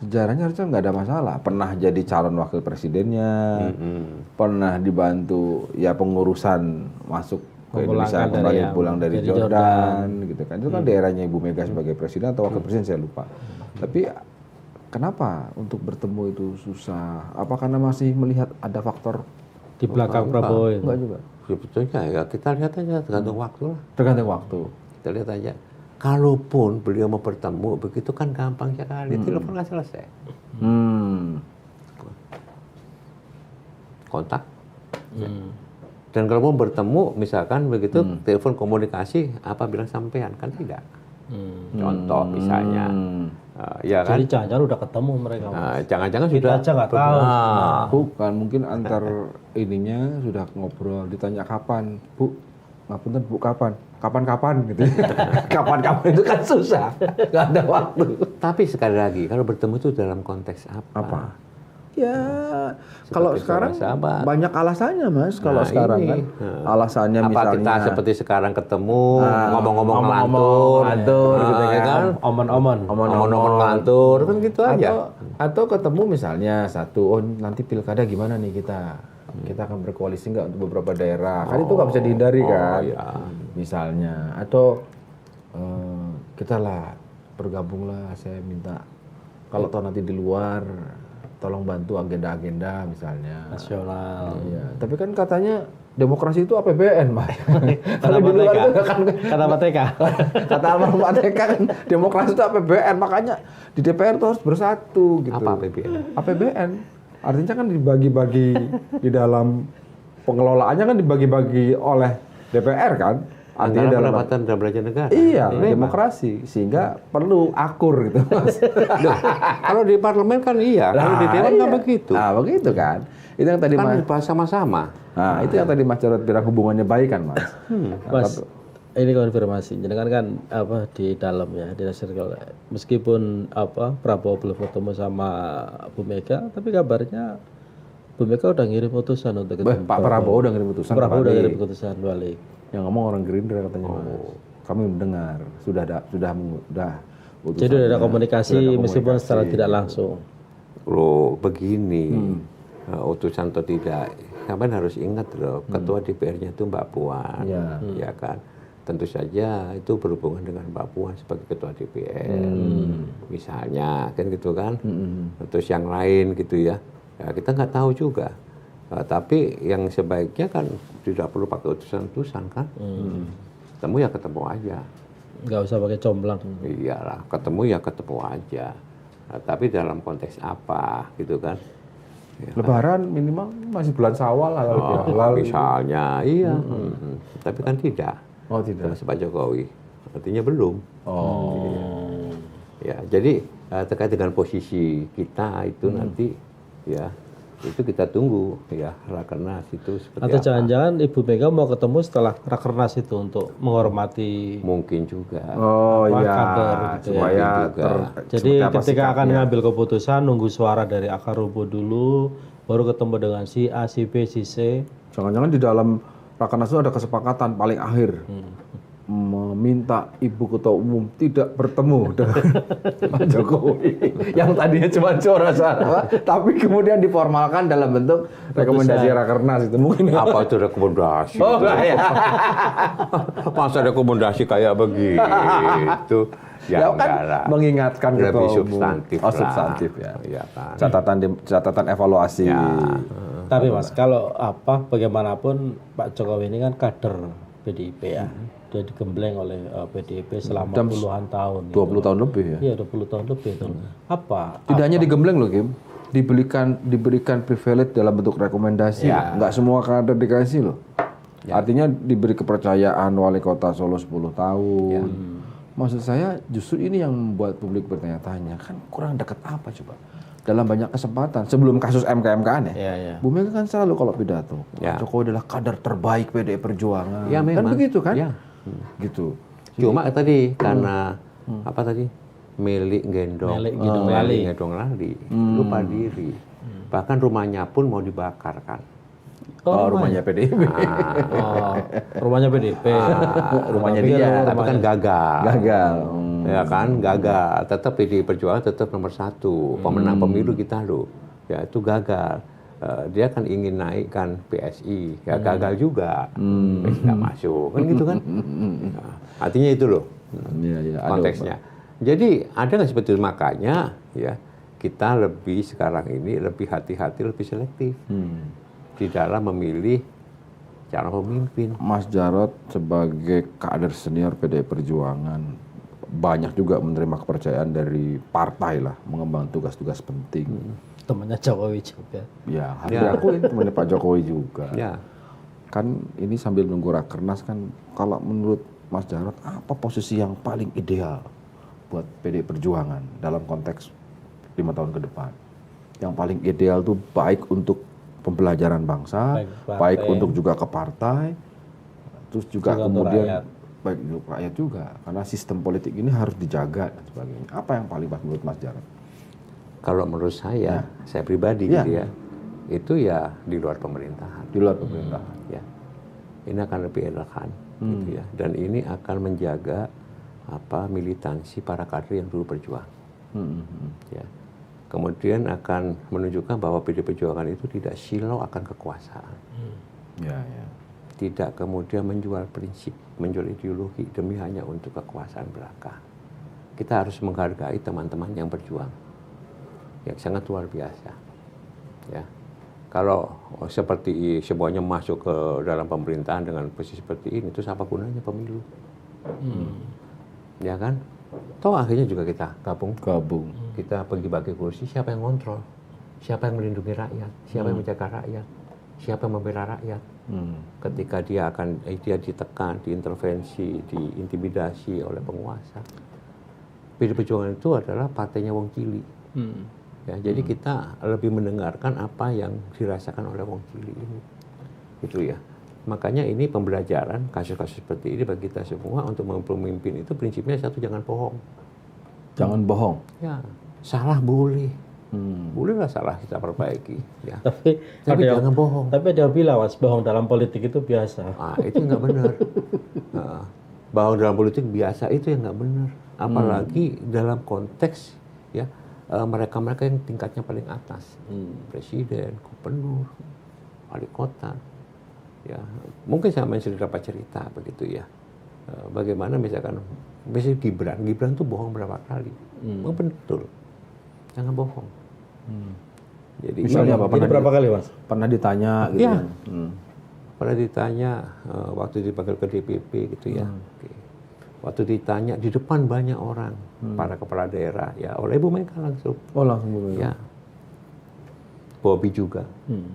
S4: sejarahnya harusnya nggak ada masalah. Pernah jadi calon wakil presidennya, pernah dibantu ya pengurusan masuk ke Indonesia kembali pulang dari Jordan, gitu kan. Itu kan daerahnya Ibu Mega sebagai presiden atau wakil presiden saya lupa. Tapi kenapa untuk bertemu itu susah? Apa karena masih melihat ada faktor
S2: Di belakang Prabowo itu.
S4: enggak juga?
S3: Sebetulnya ya kita lihat aja tergantung waktu lah.
S4: Tergantung waktu.
S3: Kita lihat aja. Kalaupun beliau mau bertemu begitu kan gampang sekali. Telepon nggak selesai. Kontak. Dan kalau mau bertemu misalkan begitu telepon komunikasi apa bilang sampean kan tidak. Contoh misalnya. Ya kan.
S2: Jadi jangan-jangan udah ketemu mereka.
S3: Jangan-jangan
S2: Kita
S3: sudah
S2: aja nggak tahu.
S4: Bukan, mungkin antar ininya sudah ngobrol, ditanya kapan, Bu, ngapunten Bu kapan? Kapan-kapan gitu. Kapan-kapan itu kan susah, nggak ada waktu.
S3: Tapi sekali lagi kalau bertemu itu dalam konteks apa?
S4: Ya, kalau sekarang
S3: sahabat.
S4: banyak alasannya Mas. Kalau sekarang
S3: ini.
S4: kan alasannya
S3: Apa
S4: misalnya
S3: kita seperti sekarang ketemu ngomong-ngomong ngelantur
S4: gitu kan.
S2: Omon-omon.
S3: ngomong-ngomong ngelantur kan gitu aja.
S4: Atau ketemu misalnya satu, oh nanti pilkada gimana nih kita akan berkoalisi nggak untuk beberapa daerah, kan itu nggak bisa dihindari kan, misalnya. Atau kita lah bergabung lah, saya minta kalau toh nanti di luar tolong bantu agenda-agenda misalnya
S2: Nasional.
S4: Iya. Tapi kan katanya demokrasi itu APBN, Mas.
S2: Kata Pak TK. Kata Pak TK.
S4: Kata almarhum Pak TK kan demokrasi itu APBN, makanya di DPR tuh harus bersatu gitu.
S3: Apa APBN?
S4: APBN artinya kan dibagi-bagi di dalam pengelolaannya kan dibagi-bagi oleh DPR kan. Artinya
S3: Antara
S4: dalam
S3: pendapatan dan belanja negara.
S4: iya, demokrasi sehingga perlu akur gitu, Mas.
S3: Loh, kalau di parlemen kan iya, kalau di dewan kan begitu.
S4: Nah, begitu kan. Itu yang tadi
S3: Kan
S4: Mas.
S3: bahas sama-sama.
S4: Nah, itu yang tadi Mas Jarod bilang hubungannya baik kan, Mas.
S2: Mas, ini konfirmasi. Jadi kan apa di dalam ya di circle. Meskipun apa Prabowo belum ketemu sama Bu Mega, tapi kabarnya Bu Mega udah ngirim utusan untuk ketemu.
S4: Pak Prabowo udah ngirim utusan.
S2: Prabowo udah
S4: balik.
S2: ngirim utusan balik.
S4: Yang ngomong orang Gerindra katanya, Mas. Kami mendengar sudah utusan.
S2: Jadi udah ada komunikasi meskipun secara tidak langsung.
S3: Loh, begini. Utusan atau tidak, kalian harus ingat loh, ketua DPR-nya itu Mbak Puan. Ya kan? Tentu saja itu berhubungan dengan Mbak Puan sebagai ketua DPR. Misalnya, kan gitu kan? Terus yang lain gitu ya. Ya kita nggak tahu juga. Tapi yang sebaiknya kan tidak perlu pakai utusan-utusan kan. Ketemu ya ketemu aja.
S2: Nggak usah pakai comblang.
S3: Iyalah, ketemu ya ketemu aja. Tapi dalam konteks apa gitu kan. Ya,
S4: Lebaran minimal masih bulan Syawal halal.
S3: misalnya, iya. Tapi kan tidak.
S4: Oh tidak.
S3: Sama Pak Jokowi. Artinya belum.
S4: Oh.
S3: Ya, jadi terkait dengan posisi kita itu nanti ya itu kita tunggu ya rakernas itu seperti
S2: Atau
S3: apa.
S2: jangan-jangan Ibu Mega mau ketemu setelah rakernas itu untuk menghormati
S3: Mungkin juga.
S4: Oh
S2: Apa,
S4: iya,
S2: kader gitu ya.
S4: supaya
S3: Juga.
S2: Jadi
S4: seperti apa
S2: ketika akan
S4: sikapnya.
S2: ngambil keputusan nunggu suara dari akar rumput dulu, baru ketemu dengan si A, si B, si C.
S4: Jangan-jangan di dalam rakernas itu ada kesepakatan paling akhir meminta Ibu Ketua Umum tidak bertemu dengan Pak Jokowi yang tadinya cuma suara-suara, tapi kemudian diformalkan dalam bentuk rekomendasi rakernas itu mungkin.
S3: Apa itu rekomendasi?
S4: Oh, ya.
S3: Masa rekomendasi kayak begitu?
S4: Ya,
S3: enggak
S4: kan
S3: lah.
S4: mengingatkan Ketua
S3: Lebih
S4: Umum.
S3: substantif
S4: Oh,
S3: lah.
S4: substantif ya.
S3: Iya kan.
S4: Catatan evaluasi.
S3: Ya.
S2: Tapi Mas, kalau bagaimanapun Pak Jokowi ini kan kader PDIP ya. Dia digembleng oleh PDIP selama puluhan tahun.
S4: 20 tahun lebih ya.
S2: Iya, 20 tahun lebih itu. Apa?
S4: Tidak hanya digembleng loh, Kim. Diberikan privilege dalam bentuk rekomendasi. Nggak semua kader dikasih loh. Artinya diberi kepercayaan wali kota Solo 10 tahun. Maksud saya justru ini yang membuat publik bertanya-tanya, kan kurang dekat apa coba? Dalam banyak kesempatan sebelum kasus MK-MK-an ya.
S2: Iya, iya.
S4: Bu Mega kan selalu kalau pidato,
S3: Ya.
S4: Pak Jokowi adalah kader terbaik PDI Perjuangan.
S3: Ya,
S4: Kan
S3: memang.
S4: begitu kan?
S3: Ya.
S4: Gitu.
S3: Cuma tadi karena apa tadi? Milik gendong.
S2: Milik gendong lali.
S3: Gendong lali. Lupa diri. Bahkan rumahnya pun mau dibakar kan.
S4: Oh, rumahnya PDIP.
S2: Oh, rumahnya PDIP.
S4: Rumahnya
S2: Tapi
S4: dia.
S3: Tapi kan gagal.
S4: Gagal.
S3: Ya kan, gagal. Tetap PDI Perjuangan tetap nomor 1. Pemenang pemilu kita loh. Ya itu gagal. Dia kan ingin naikkan PSI. Ya gagal juga. Nggak masuk. Kan gitu kan. Nah, artinya itu loh
S4: Iya, iya. Ada,
S3: konteksnya. Jadi ada nggak seperti itu? Makanya ya kita lebih sekarang ini lebih hati-hati, lebih selektif di dalam memilih calon pemimpin.
S4: Mas Jarod sebagai kader senior PDI Perjuangan banyak juga menerima kepercayaan dari partai lah mengemban tugas-tugas penting.
S2: Temannya Jokowi juga.
S4: Ya, harus
S3: Ya.
S4: diakuin temannya Pak Jokowi juga.
S3: Ya,
S4: Kan ini sambil nunggu rakernas kan, kalau menurut Mas Jarod apa posisi yang paling ideal buat PDI Perjuangan dalam konteks 5 tahun ke depan? Yang paling ideal tuh baik untuk pembelajaran bangsa,
S2: Baik
S4: baik
S2: partai.
S4: untuk juga ke partai, terus juga
S2: Juga untuk
S4: kemudian
S2: rakyat.
S4: baik untuk rakyat juga, karena sistem politik ini harus dijaga dan sebagainya. Apa yang paling pas menurut Mas Jarod?
S3: kalau menurut saya pribadi
S4: Ya.
S3: gitu ya, itu ya di luar pemerintahan.
S4: Di luar pemerintahan.
S3: Ya, ini akan lebih elegan, gitu ya. Dan ini akan menjaga militansi para kader yang dulu berjuang. Ya. Kemudian akan menunjukkan bahwa PDI Perjuangan itu tidak silau akan kekuasaan,
S4: Ya, ya.
S3: tidak kemudian menjual prinsip, menjual ideologi demi hanya untuk kekuasaan belaka. Kita harus menghargai teman-teman yang berjuang, yang sangat luar biasa. Ya, kalau seperti semuanya masuk ke dalam pemerintahan dengan posisi seperti ini, terus apa gunanya pemilu? Ya kan? Toh akhirnya juga kita gabung. Kita bagi-bagi kursi, siapa yang kontrol? Siapa yang melindungi rakyat? Siapa yang menjaga rakyat? Siapa yang membela rakyat? Ketika dia ditekan, diintervensi, diintimidasi oleh penguasa. PDI Perjuangan itu adalah partainya wong cili. Ya, jadi kita lebih mendengarkan apa yang dirasakan oleh wong cili ini. Itu ya. Makanya ini pembelajaran kasus-kasus seperti ini bagi kita semua untuk memimpin itu prinsipnya satu, jangan bohong.
S4: Jangan bohong.
S3: Ya, salah boleh. Bolehlah salah kita perbaiki. Ya.
S2: Tapi
S3: jangan bohong.
S2: Tapi ada yang bilang, Mas, bohong dalam politik itu biasa.
S3: Itu nggak benar. Nah, bohong dalam politik biasa itu yang nggak benar. Apalagi dalam konteks ya mereka-mereka yang tingkatnya paling atas, presiden, gubernur, wali kota. Ya, mungkin saya dapat cerita begitu ya. Bagaimana misalnya Gibran tuh bohong berapa kali? Betul. Jangan bohong. Jadi
S4: Misalnya apa?
S2: Ini berapa kali, Mas?
S4: Pernah ditanya gitu.
S3: Iya.
S4: kan?
S3: Pernah ditanya waktu dipanggil ke DPP gitu ya. Oke. Waktu ditanya di depan banyak orang, para kepala daerah, ya oleh Ibu Mega langsung.
S4: Oh, langsung Bu Mega.
S3: Ya. Bobby juga.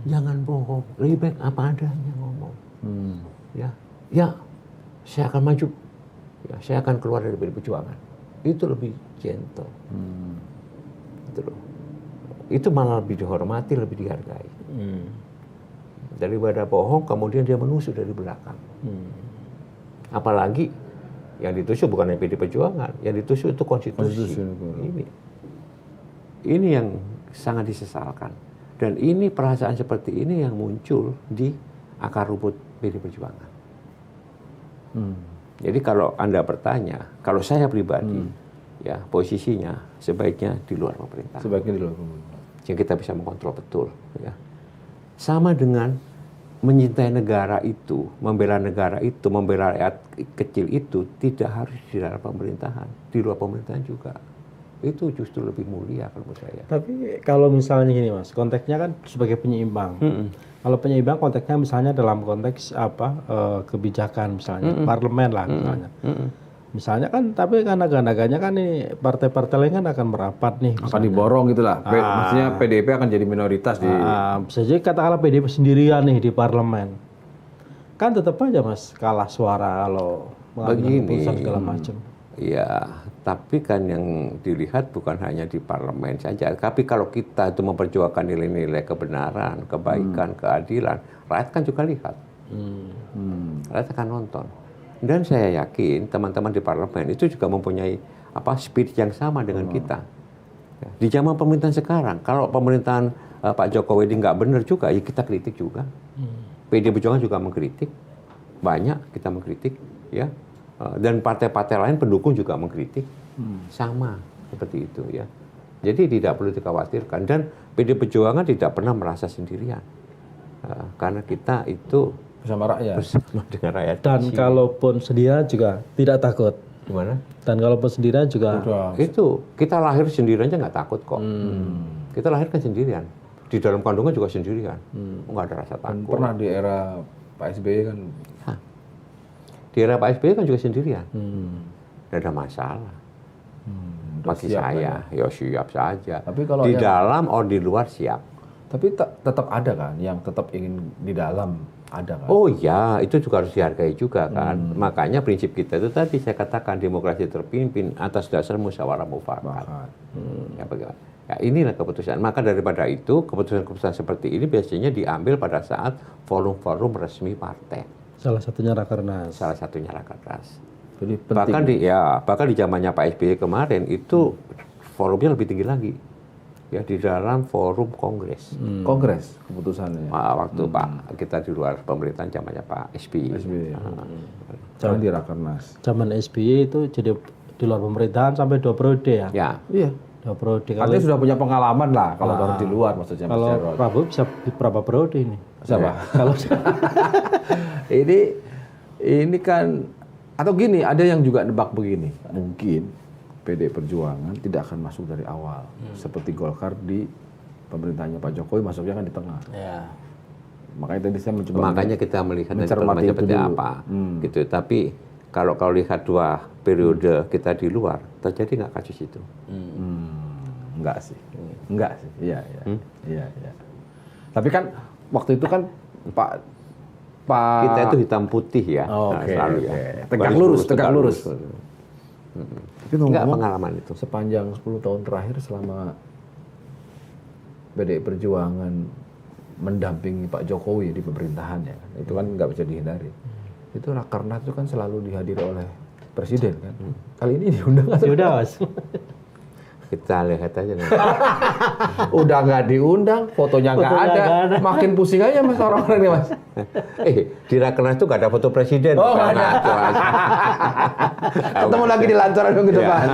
S3: Jangan bohong. Lebih baik apa adanya ngomong. Ya, saya akan maju. Ya, saya akan keluar dari PDI Perjuangan. Itu lebih gentle. Itu loh. itu malah lebih dihormati, lebih dihargai. Daripada bohong, kemudian dia menusuk dari belakang. Apalagi yang ditusuk bukan PD Perjuangan, yang ditusuk itu konstitusi. Ini yang sangat disesalkan. Dan ini perasaan seperti ini yang muncul di akar rumput PD Perjuangan. Jadi kalau Anda bertanya, kalau saya pribadi, ya posisinya sebaiknya di luar pemerintahan.
S4: Sebaiknya di luar pemerintahan.
S3: Yang kita bisa mengontrol betul. Ya. Sama dengan mencintai negara itu, membela negara itu, membela rakyat kecil itu tidak harus di dalam pemerintahan, di luar pemerintahan juga. Itu justru lebih mulia kalau menurut saya.
S2: Tapi kalau misalnya gini Mas, konteksnya kan sebagai penyeimbang. Kalau penyeimbang konteksnya misalnya dalam konteks kebijakan misalnya, parlemen lah misalnya. Misalnya kan, tapi kan agak-agaknya kan ini partai-partai lain kan akan merapat nih.
S4: Akan diborong gitulah. Maksudnya PDIP akan jadi minoritas di.
S2: Bisa jadi katakanlah PDIP sendirian nih di parlemen. Kan tetap aja Mas kalah suara kalau mengambil keputusan segala macam.
S3: Ya, tapi kan yang dilihat bukan hanya di parlemen saja. Tapi kalau kita itu memperjuangkan nilai-nilai kebenaran, kebaikan, keadilan, rakyat kan juga lihat. Rakyat akan nonton. Dan saya yakin teman-teman di parlemen itu juga mempunyai spirit yang sama dengan kita. Di zaman pemerintahan sekarang, kalau pemerintahan Pak Jokowi ini nggak benar juga, ya kita kritik juga. PD Perjuangan juga mengkritik, banyak kita mengkritik, ya. Dan partai-partai lain pendukung juga mengkritik, sama seperti itu, ya. Jadi tidak perlu dikhawatirkan. Dan PD Perjuangan tidak pernah merasa sendirian, karena kita itu
S4: bersama rakyat.
S3: Bersama dengan rakyat.
S2: Dan kalaupun sendirian juga tidak takut.
S3: Gimana?
S2: Dan kalaupun sendirian juga.
S3: Itu kita lahir sendirian aja nggak takut kok. Kita lahir kan sendirian. Di dalam kandungan juga sendirian. Nggak ada rasa takut.
S4: Pernah di era Pak SBY kan.
S3: Di era Pak SBY kan juga sendirian. Nggak ada masalah. Bagi saya, ya siap saja.
S4: Tapi kalau
S3: di dalam atau di luar siap.
S4: Tapi tetap ada kan yang tetap ingin di dalam. Ada kan?
S3: Oh ya, itu juga harus dihargai juga kan. Makanya prinsip kita itu tadi saya katakan demokrasi terpimpin atas dasar musyawarah mufakat. Ya, bagaimana? Ya inilah keputusan. Maka daripada itu keputusan-keputusan seperti ini biasanya diambil pada saat forum-forum resmi partai.
S2: Salah satunya Rakernas.
S3: Salah satunya Rakernas.
S4: Jadi
S3: bahkan di zamannya Pak SBY kemarin itu forumnya lebih tinggi lagi. Ya di dalam forum kongres.
S4: Kongres keputusannya.
S3: Waktu Pak kita di luar pemerintahan zamannya Pak SBY.
S4: Jangan di Rakernas.
S2: Zaman SBY itu jadi di luar pemerintahan sampai 2 periode ya.
S3: Ya.
S4: Iya.
S2: 2 periode.
S4: Artinya sudah punya pengalaman lah kalau baru di luar maksudnya.
S2: Kalau Prabowo bisa berapa periode ini?
S4: Siapa?
S2: Kalau
S4: ini kan atau gini, ada yang juga nebak begini. Mungkin PD Perjuangan tidak akan masuk dari awal. Seperti Golkar di pemerintahannya Pak Jokowi masuknya kan di tengah.
S2: ya.
S4: Makanya tadi saya mencoba
S3: kita melihat dari
S4: mencermati
S3: seperti
S4: dulu.
S3: apa. Gitu. Tapi kalau lihat 2 periode kita di luar, terjadi nggak kasus itu?
S4: Enggak sih. Enggak sih. Iya. Tapi kan waktu itu kan Pak
S3: Kita itu hitam putih ya. Selalu ya.
S4: Tegak lurus. Tapi
S3: nggak pengalaman itu.
S4: Sepanjang 10 tahun terakhir selama PDI Perjuangan mendampingi Pak Jokowi di pemerintahan ya, itu kan nggak bisa dihindari. Itu Rakernas itu kan selalu dihadiri oleh presiden kan. Kali ini diundang atau
S2: Udah Mas.
S3: Kita lihat aja.
S4: Udah nggak diundang, fotonya nggak ada. Makin pusing aja Mas orang-orang ini Mas.
S3: Di Rakernas itu nggak ada foto presiden.
S4: Oh nggak ada. Ketemu lagi di lantaran minggu depan.